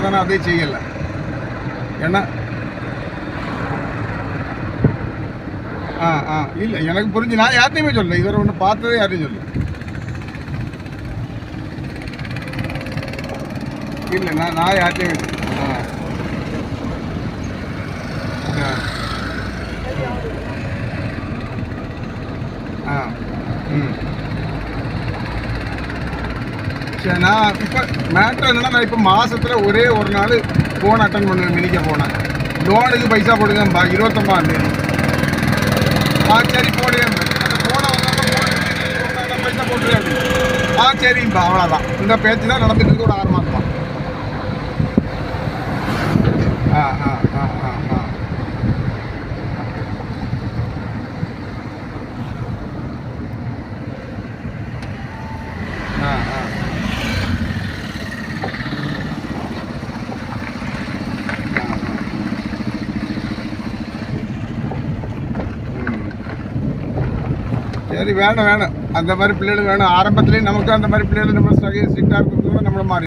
தானே அதே செய்யலை. ஏன்னா இல்லை எனக்கு புரிஞ்சு நான் யார்ட்டையுமே சொல்லலை. இதுவரை ஒன்று பார்த்ததே யாரையும் சொல்லலை. இல்லை நான் யார்ட்டையுமே சரி. நான் இப்போ மேட்ரு என்னன்னா, நான் இப்போ மாதத்தில் ஒரே ஒரு நாள் ஃபோன் அட்டன் பண்ணுவேன். மினிக்க போனேன். லோனுக்கு பைசா போடுங்கம்பா 29ஆம் தேதி. சரி போடுங்க. அந்த ஃபோனை வந்தாலும் பைசா போட்டுருக்கேன். சரிம்பா அவ்வளோதான். இந்த பேச்சு தான் நடந்துட்டு இருக்கு ஒரு 6 மாதமா. சரி வேணும் அந்த மாதிரி பிள்ளைகள் வேணும். ஆரம்பத்துலேயும் நமக்கு அந்த மாதிரி பிள்ளைகள் நம்ம ஸ்ட்ரிக்டாக இருக்கிறது நம்மளை மாறி